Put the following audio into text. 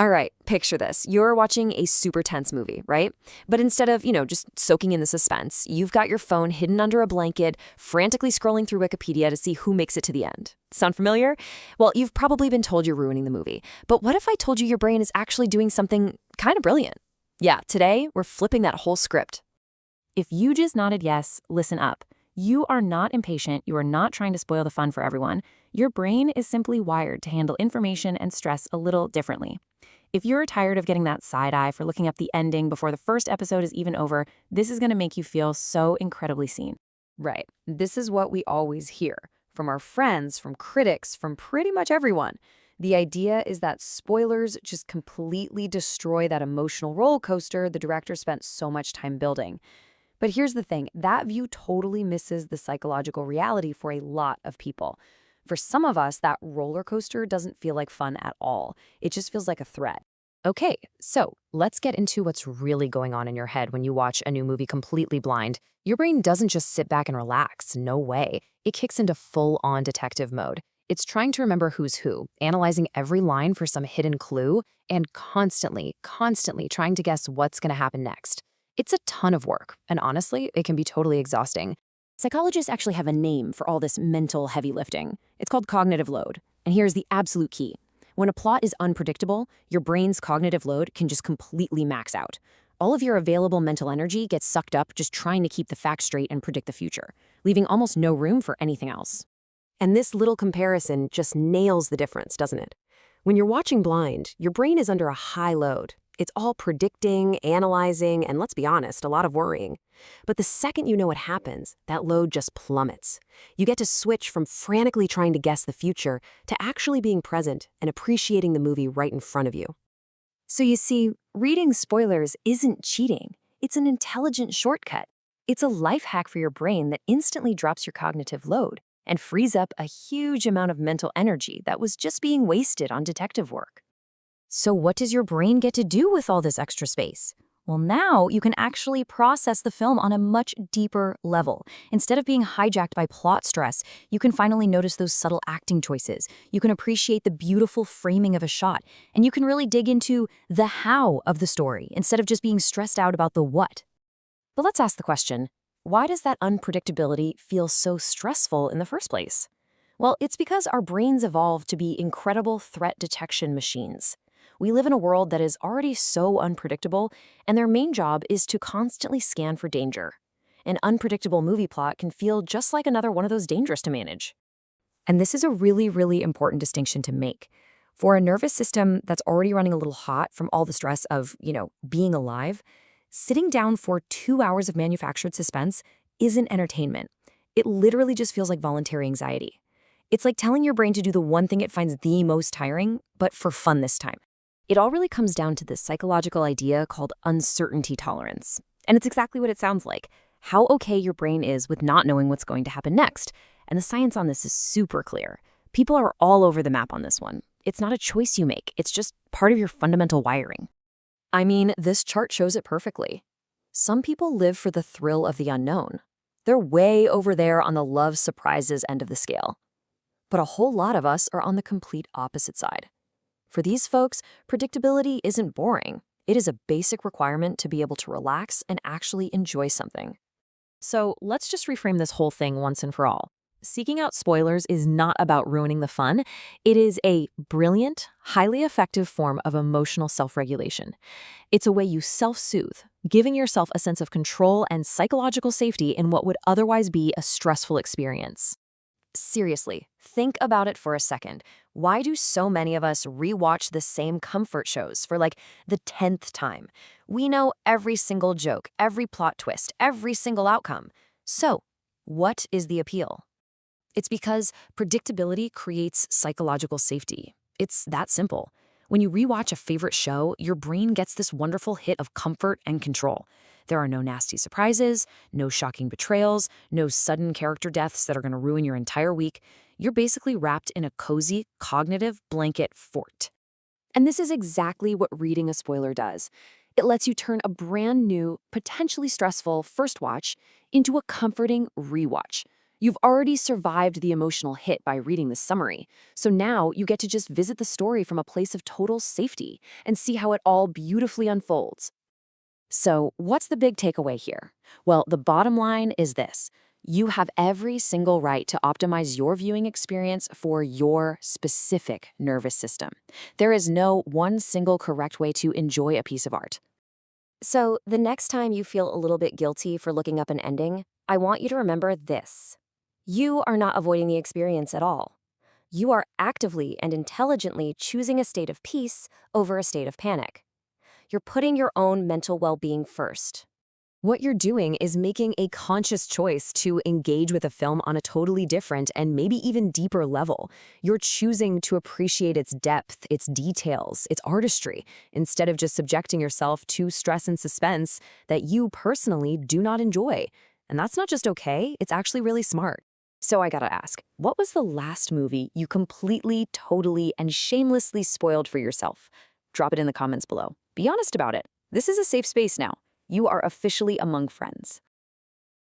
All right, picture this. You're watching a super tense movie, right? But instead of, just soaking in the suspense, you've got your phone hidden under a blanket, frantically scrolling through Wikipedia to see who makes it to the end. Sound familiar? Well, you've probably been told you're ruining the movie. But what if I told you your brain is actually doing something kind of brilliant? Yeah, today we're flipping that whole script. If you just nodded yes, listen up. You are not impatient. You are not trying to spoil the fun for everyone. Your brain is simply wired to handle information and stress a little differently. If you're tired of getting that side eye for looking up the ending before the first episode is even over, this is going to make you feel so incredibly seen. Right. This is what we always hear from our friends, from critics, from pretty much everyone. The idea is that spoilers just completely destroy that emotional roller coaster the director spent so much time building. But here's the thing, that view totally misses the psychological reality for a lot of people. For some of us, that roller coaster doesn't feel like fun at all. It just feels like a threat. Okay, so let's get into what's really going on in your head when you watch a new movie completely blind. Your brain doesn't just sit back and relax, no way. It kicks into full-on detective mode. It's trying to remember who's who, analyzing every line for some hidden clue, and constantly trying to guess what's going to happen next. It's a ton of work, and honestly, it can be totally exhausting. Psychologists actually have a name for all this mental heavy lifting. It's called cognitive load. And here's the absolute key. When a plot is unpredictable, your brain's cognitive load can just completely max out. All of your available mental energy gets sucked up just trying to keep the facts straight and predict the future, leaving almost no room for anything else. And this little comparison just nails the difference, doesn't it? When you're watching blind, your brain is under a high load. It's all predicting, analyzing, and let's be honest, a lot of worrying. But the second you know what happens, that load just plummets. You get to switch from frantically trying to guess the future to actually being present and appreciating the movie right in front of you. So you see, reading spoilers isn't cheating. It's an intelligent shortcut. It's a life hack for your brain that instantly drops your cognitive load and frees up a huge amount of mental energy that was just being wasted on detective work. So what does your brain get to do with all this extra space? Well, now you can actually process the film on a much deeper level. Instead of being hijacked by plot stress, you can finally notice those subtle acting choices. You can appreciate the beautiful framing of a shot, and you can really dig into the how of the story instead of just being stressed out about the what. But let's ask the question, why does that unpredictability feel so stressful in the first place? Well, it's because our brains evolved to be incredible threat detection machines. We live in a world that is already so unpredictable, and their main job is to constantly scan for danger. An unpredictable movie plot can feel just like another one of those dangerous to manage. And this is a really, really important distinction to make. For a nervous system that's already running a little hot from all the stress of, being alive, sitting down for 2 hours of manufactured suspense isn't entertainment. It literally just feels like voluntary anxiety. It's like telling your brain to do the one thing it finds the most tiring, but for fun this time. It all really comes down to this psychological idea called uncertainty tolerance. And it's exactly what it sounds like, how okay your brain is with not knowing what's going to happen next. And the science on this is super clear. People are all over the map on this one. It's not a choice you make. It's just part of your fundamental wiring. I mean, this chart shows it perfectly. Some people live for the thrill of the unknown. They're way over there on the love surprises end of the scale. But a whole lot of us are on the complete opposite side. For these folks, predictability isn't boring. It is a basic requirement to be able to relax and actually enjoy something. So let's just reframe this whole thing once and for all. Seeking out spoilers is not about ruining the fun. It is a brilliant, highly effective form of emotional self-regulation. It's a way you self-soothe, giving yourself a sense of control and psychological safety in what would otherwise be a stressful experience. Seriously, think about it for a second. Why do so many of us rewatch the same comfort shows for like the 10th time? We know every single joke, every plot twist, every single outcome. So, what is the appeal? It's because predictability creates psychological safety. It's that simple. When you rewatch a favorite show, your brain gets this wonderful hit of comfort and control. There are no nasty surprises, no shocking betrayals, no sudden character deaths that are going to ruin your entire week. You're basically wrapped in a cozy, cognitive blanket fort. And this is exactly what reading a spoiler does. It lets you turn a brand new, potentially stressful first watch into a comforting rewatch. You've already survived the emotional hit by reading the summary, so now you get to just visit the story from a place of total safety and see how it all beautifully unfolds. So, what's the big takeaway here? Well, the bottom line is this: you have every single right to optimize your viewing experience for your specific nervous system. There is no one single correct way to enjoy a piece of art. So, the next time you feel a little bit guilty for looking up an ending, I want you to remember this. You are not avoiding the experience at all. You are actively and intelligently choosing a state of peace over a state of panic. You're putting your own mental well-being first. What you're doing is making a conscious choice to engage with a film on a totally different and maybe even deeper level. You're choosing to appreciate its depth, its details, its artistry, instead of just subjecting yourself to stress and suspense that you personally do not enjoy. And that's not just okay, it's actually really smart. So I gotta ask, what was the last movie you completely, totally, and shamelessly spoiled for yourself? Drop it in the comments below. Be honest about it. This is a safe space now. You are officially among friends.